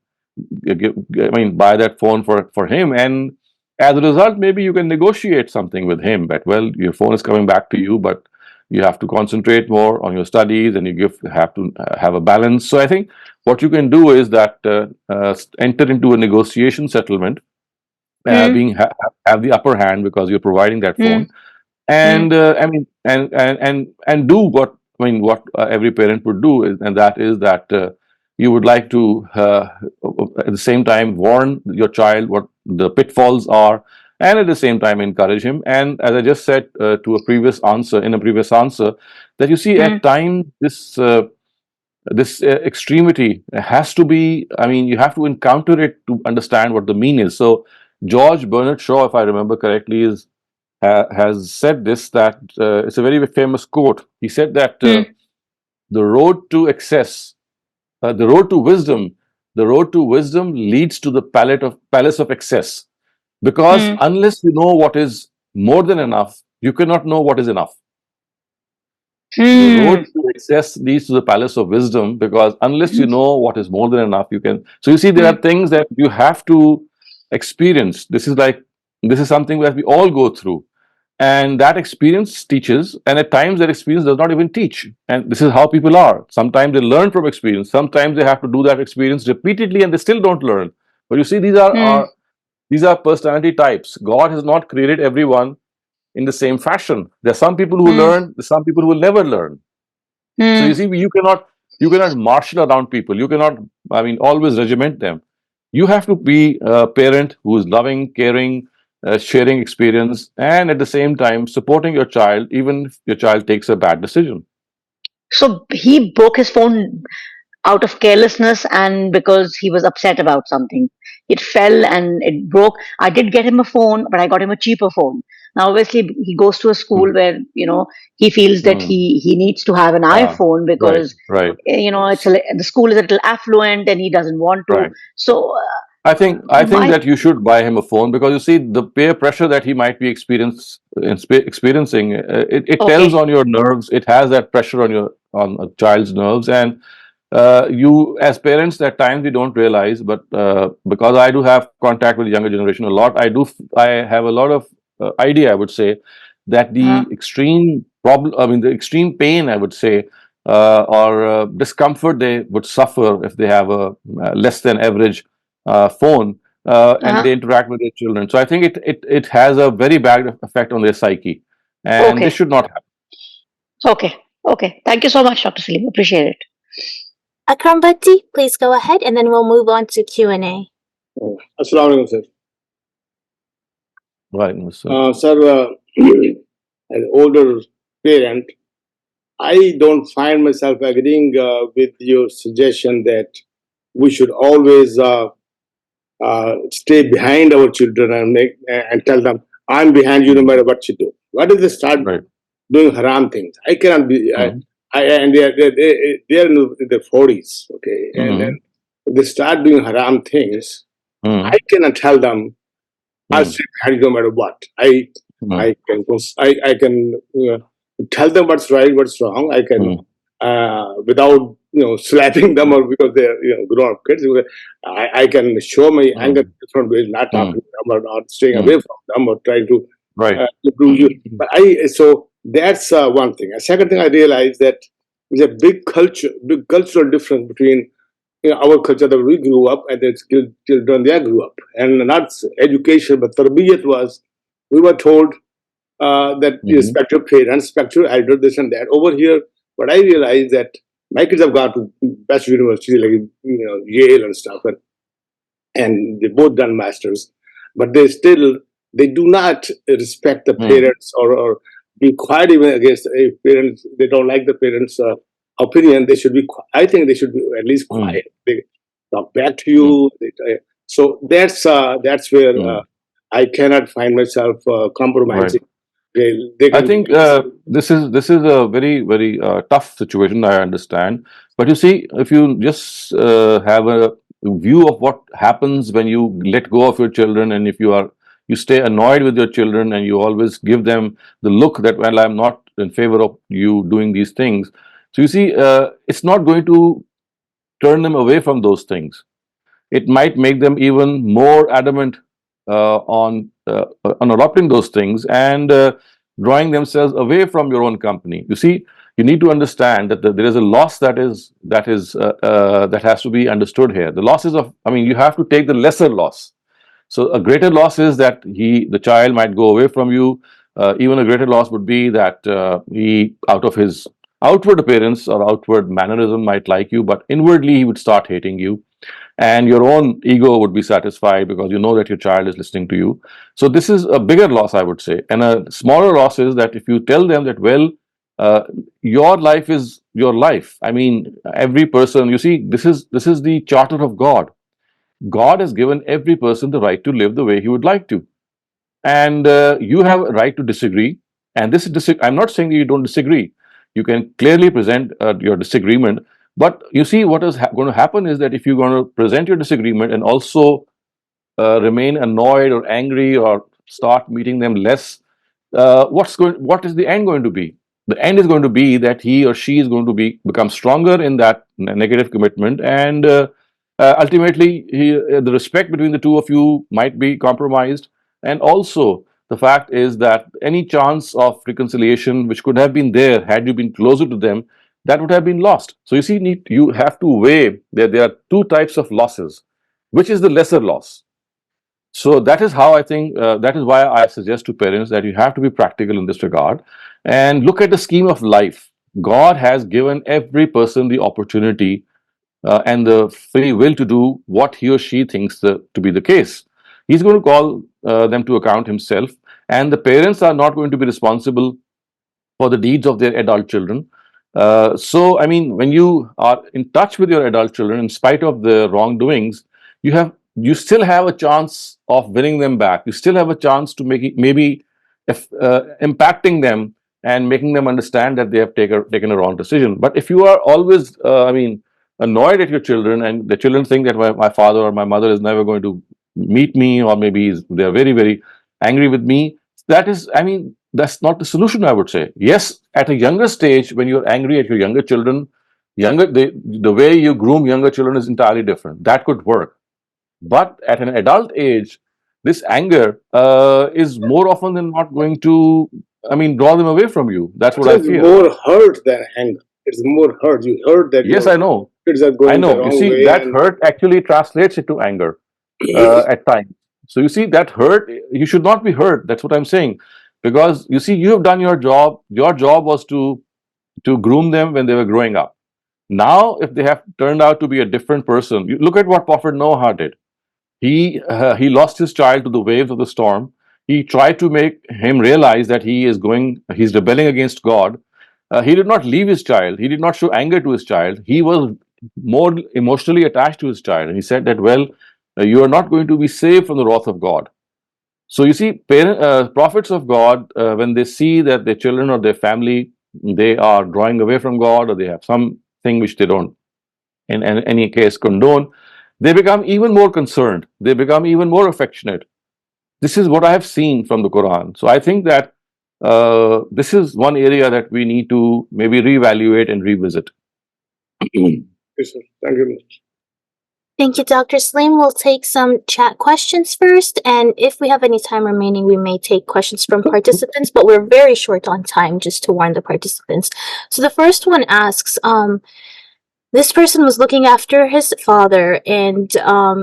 buy that phone for him, and as a result, maybe you can negotiate something with him. That, well, your phone is coming back to you, but you have to concentrate more on your studies, and you have to have a balance. So I think what you can do is that enter into a negotiation settlement, have the upper hand because you're providing that phone, and do what, every parent would do, and that is that you would like to at the same time warn your child what the pitfalls are, and at the same time encourage him. And as I just said to a previous answer, that you see at times this extremity has to be, you have to encounter it to understand what the mean is. So George Bernard Shaw, if I remember correctly, has said this, that it's a very famous quote. He said that the road to excess, the road to wisdom leads to the palace of excess, because unless you know what is more than enough, you cannot know what is enough. The road to excess leads to the palace of wisdom, because unless you know what is more than enough, you can. So you see, there are things that you have to experience. This is something that we all go through, and that experience teaches. And at times, that experience does not even teach. And this is how people are. Sometimes they learn from experience. Sometimes they have to do that experience repeatedly, and they still don't learn. But you see, these are personality types. God has not created everyone in the same fashion. There are some people who learn, there are some people who will never learn. So you see, you cannot marshal around people. You cannot, always regiment them. You have to be a parent who is loving, caring, sharing experience, and at the same time supporting your child, even if your child takes a bad decision. So he broke his phone out of carelessness and because he was upset about something. It fell and it broke. I did get him a phone, but I got him a cheaper phone. Now, obviously, he goes to a school where he feels that he needs to have an iPhone because Right. the school is a little affluent and he doesn't want to. Right. So I think that you should buy him a phone, because you see the peer pressure that he might be experiencing. It tells on your nerves. It has that pressure on a child's nerves, and you as parents at times we don't realize. But because I do have contact with the younger generation a lot, I have a lot of idea, I would say, that the extreme problem, the extreme pain, I would say, or discomfort they would suffer if they have a less than average phone, and they interact with their children. So I think it has a very bad effect on their psyche, and this should not happen. Okay. Thank you so much, Dr. Saleem. Appreciate it. Akram Bhatti, please go ahead, and then we'll move on to Q&A. Assalamu alaikum, sir. Right, Sir, as an older parent, I don't find myself agreeing with your suggestion that we should always stay behind our children and tell them, "I'm behind you no matter what you do." What if they start doing haram things? I cannot be. And they're in their 40s, okay, and then they start doing haram things. I cannot tell them, "I'll stay behind you no matter what." I can tell them what's right, what's wrong. I can without slapping them, or because they're grown up kids. I can show my anger in different ways, not talking to them or not staying away from them or trying to improve you. But so that's one thing. A second thing I realized that there's a big cultural difference between our culture that we grew up and the children they grew up, and not education, but tarbiyat was, we were told that you respect your parents, respect your elders, this and that. Over here, what I realized that my kids have gone to best universities like Yale and stuff, and they both done masters, but they do not respect the parents or be quiet even against parents. They don't like the parents' opinion. They should be. I think they should be at least quiet. They talk back to you. So that's where I cannot find myself compromising. they I can. think this is a very tough situation. I understand, but you see, if you just have a view of what happens when you let go of your children, and if you stay annoyed with your children, and you always give them the look that, well, I'm not in favor of you doing these things. So you see, it's not going to turn them away from those things. It might make them even more adamant on adopting those things and drawing themselves away from your own company. You see, you need to understand that there is a loss that has to be understood here. The losses of, I mean, you have to take the lesser loss. So a greater loss is that the child might go away from you. Even a greater loss would be that he, out of his outward appearance or outward mannerism, might like you, but inwardly he would start hating you, and your own ego would be satisfied because you know that your child is listening to you. So this is a bigger loss, I would say. And a smaller loss is that if you tell them that, well, your life is your life. I mean, every person, you see, this is the charter of God. God has given every person the right to live the way he would like to, and you have a right to disagree. And I'm not saying that you don't disagree. You can clearly present your disagreement, but you see, what is going to happen is that if you're going to present your disagreement and also remain annoyed or angry or start meeting them less, what is the end going to be? The end is going to be that he or she is going to become stronger in that negative commitment, and ultimately the respect between the two of you might be compromised. And also, the fact is that any chance of reconciliation which could have been there had you been closer to them, that would have been lost. So you see, you have to weigh that there are two types of losses. Which is the lesser loss? So that is how I think, that is why I suggest to parents that you have to be practical in this regard and look at the scheme of life. God has given every person the opportunity and the free will to do what he or she thinks to be the case. He's going to call them to account himself, and the parents are not going to be responsible for the deeds of their adult children. So, I mean, when you are in touch with your adult children, in spite of the wrongdoings, you still have a chance of winning them back. You still have a chance to make it, maybe if impacting them and making them understand that they have taken a wrong decision. But if you are always, I mean, annoyed at your children, and the children think that my father or my mother is never going to meet me, or maybe they're very angry with me, that is, I mean, that's not the solution, I would say. Yes, at a younger stage, when you're angry at your younger children, the way you groom younger children is entirely different. That could work. But at an adult age, this anger is more often than not going to, I mean, draw them away from you. That's what I It's feel. more hurt than anger. It's more hurt. You heard that Yes, your I know. kids are I going the know. You wrong see, way, that and hurt actually translates into anger at times. So you see, that hurt, you should not be hurt. That's what I'm saying. Because you see, you have done your job. Your job was to groom them when they were growing up. Now, if they have turned out to be a different person, you look at what Prophet Noah did. He lost his child to the waves of the storm. He tried to make him realize that he's rebelling against God. He did not leave his child. He did not show anger to his child. He was more emotionally attached to his child, and he said that, well, you are not going to be saved from the wrath of God. So you see, prophets of God, when they see that their children or their family, they are drawing away from God, or they have something which they don't, in any case, condone, they become even more concerned. They become even more affectionate. This is what I have seen from the Quran. So I think that this is one area that we need to maybe reevaluate and revisit. yes, sir. Thank you much. Thank you, Dr. Saleem. We'll take some chat questions first, and if we have any time remaining, we may take questions from participants, but we're very short on time, just to warn the participants. So the first one asks, this person was looking after his father, and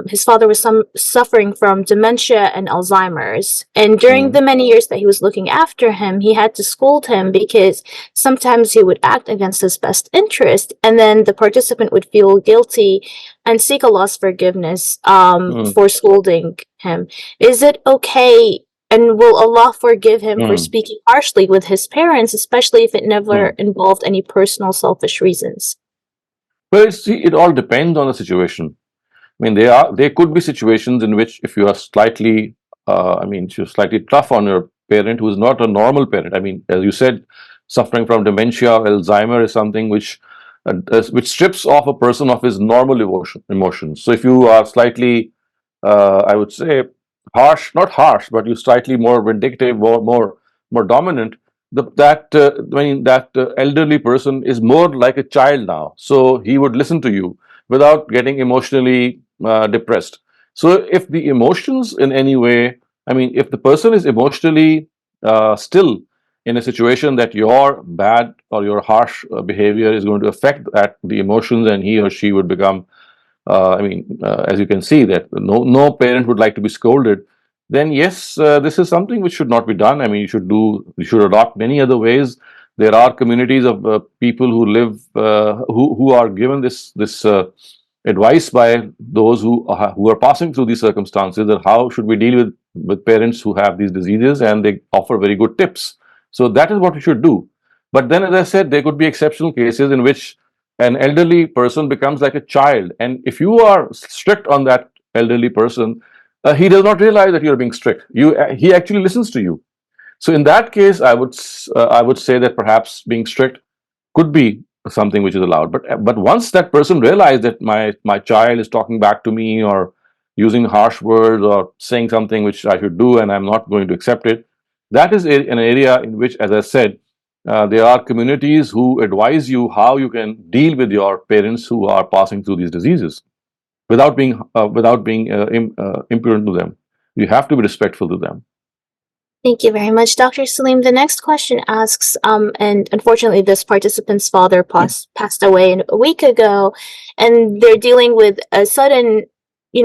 his father was suffering from dementia and Alzheimer's. And during the many years that he was looking after him, he had to scold him because sometimes he would act against his best interest, and then the participant would feel guilty and seek Allah's forgiveness for scolding him. Is it okay? And will Allah forgive him for speaking harshly with his parents, especially if it never involved any personal selfish reasons? Well, see, it all depends on the situation. I mean, there could be situations in which if you are slightly, you're slightly tough on your parent who is not a normal parent. I mean, as you said, suffering from dementia or Alzheimer is something which strips off a person of his normal emotions. So if you are slightly, I would say, harsh, not harsh, but you slightly more vindictive, more dominant, that elderly person is more like a child now. So he would listen to you without getting emotionally depressed. So if the emotions in any way, I mean, if the person is emotionally still in a situation that your bad or your harsh behavior is going to affect the emotions, and he or she would become, as you can see, that no parent would like to be scolded. Then yes, this is something which should not be done. I mean, you should adopt many other ways. There are communities of people who live, who are given this advice by those who are passing through these circumstances, that how should we deal with parents who have these diseases, and they offer very good tips. So that is what we should do. But then, as I said, there could be exceptional cases in which an elderly person becomes like a child, and if you are strict on that elderly person, he does not realize that you are being strict. He actually listens to you. So in that case, I would say that perhaps being strict could be something which is allowed. But once that person realizes that my child is talking back to me, or using harsh words, or saying something which I should do, and I'm not going to accept it, that is an area in which, as I said, there are communities who advise you how you can deal with your parents who are passing through these diseases without being impudent to them. You have to be respectful to them. Thank you very much, Dr. Saleem. The next question asks, and unfortunately, this participant's father passed away a week ago, and they're dealing with a sudden,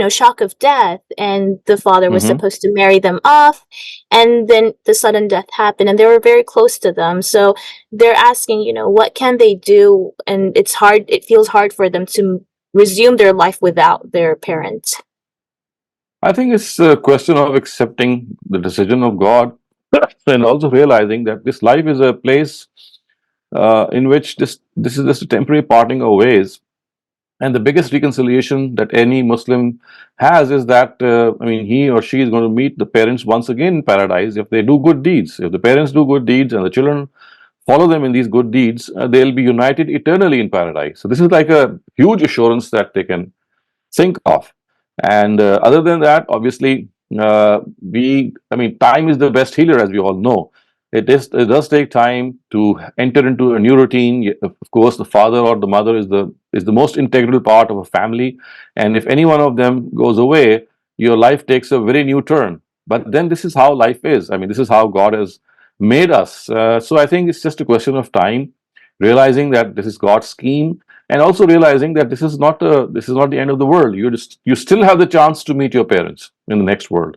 shock of death, and the father was supposed to marry them off, and then the sudden death happened, and they were very close to them. So they're asking, what can they do? And it's hard. It feels hard for them to resume their life without their parents. I think it's a question of accepting the decision of God, and also realizing that this life is a place in which this is just a temporary parting of ways. And the biggest reconciliation that any Muslim has is that, he or she is going to meet the parents once again in paradise if they do good deeds. If the parents do good deeds and the children follow them in these good deeds, they'll be united eternally in paradise. So this is like a huge assurance that they can think of. And other than that, obviously, time is the best healer, as we all know. It does take time to enter into a new routine. Of course, the father or the mother is the most integral part of a family, and if any one of them goes away, your life takes a very new turn. But then this is how life is. I mean, this is how God has made us. So I think it's just a question of time, realizing that this is God's scheme, and also realizing that this is not the end of the world. You still have the chance to meet your parents in the next world.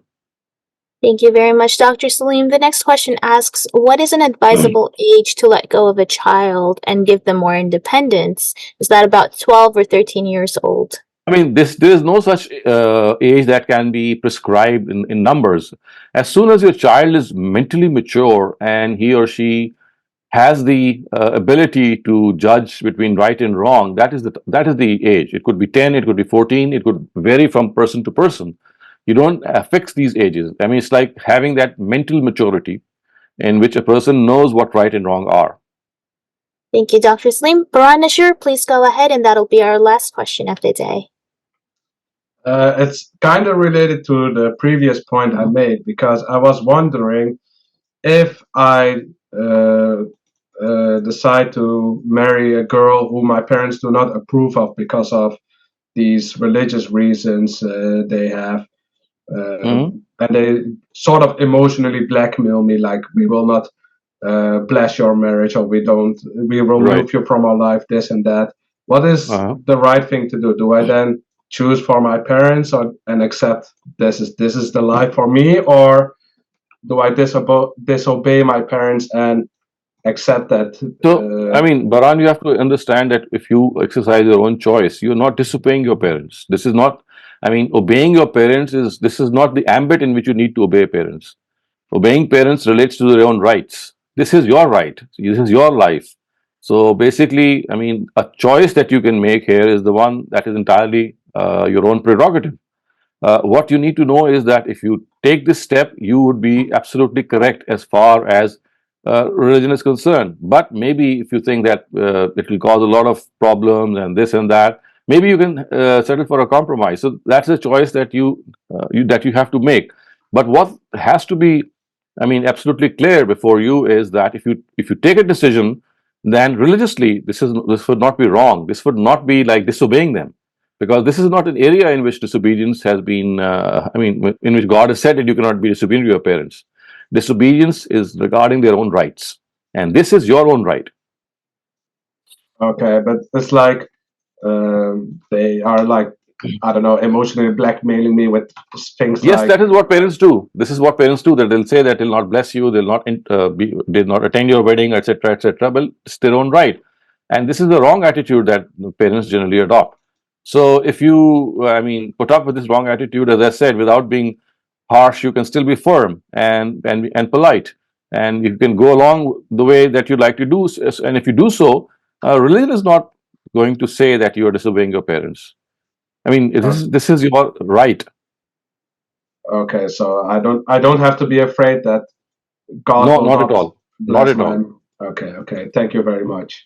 Thank you very much, Dr. Saleem. The next question asks, what is an advisable age to let go of a child and give them more independence? Is that about 12 or 13 years old? I mean, there is no such age that can be prescribed in numbers. As soon as your child is mentally mature and he or she has the ability to judge between right and wrong, that is the age. It could be 10, it could be 14, it could vary from person to person. You don't fix these ages. I mean, it's like having that mental maturity in which a person knows what right and wrong are. Thank you, Dr. Saleem. Baran Nashir, please go ahead, and that'll be our last question of the day. It's kind of related to the previous point I made, because I was wondering if I decide to marry a girl who my parents do not approve of because of these religious reasons they have, and they sort of emotionally blackmail me, like, we will not bless your marriage, or we will remove you from our life, this and that. What is the right thing to do? Do I then choose for my parents and accept this is the life for me, or do I disobey my parents and accept that? So, Baran, you have to understand that if you exercise your own choice, you're not disobeying your parents. This is not, obeying your parents this is not the ambit in which you need to obey parents. Obeying parents relates to their own rights. This is your right. This is your life. So basically, a choice that you can make here is the one that is entirely your own prerogative. What you need to know is that if you take this step, you would be absolutely correct as far as religion is concerned. But maybe if you think that it will cause a lot of problems and this and that, maybe you can settle for a compromise. So that's a choice that you have to make. But what has to be, I mean, absolutely clear before you is that if you take a decision, then religiously this would not be wrong. This would not be like disobeying them, because this is not an area in which disobedience has been. In which God has said that you cannot be disobedient to your parents. Disobedience is regarding their own rights, and this is your own right. Okay, but it's like they are like, I don't know, emotionally blackmailing me with things Yes, like. that is what parents do. This is what parents do. That they'll say that they'll not bless you, they'll not attend your wedding, etc., etc. Well, it's their own right, and this is the wrong attitude that parents generally adopt. So if you, put up with this wrong attitude, as I said, without being harsh, you can still be firm and polite, and you can go along the way that you like to do. And if you do so, religion is not going to say that you are disobeying your parents. I mean, this is your right. Okay, so I don't have to be afraid that God No, will not at all. Not bless at all. Okay. Thank you very much.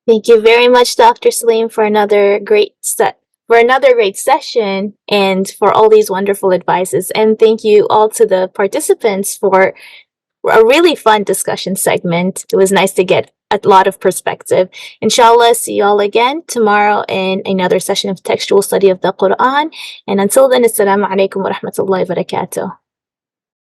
Thank you very much, Dr. Saleem, for another great session and for all these wonderful advices. And thank you all to the participants for a really fun discussion segment. It was nice to get a lot of perspective. Inshallah, see you all again tomorrow in another session of textual study of the Qur'an. And until then, assalamu alaikum wa rahmatullahi wa barakatuh.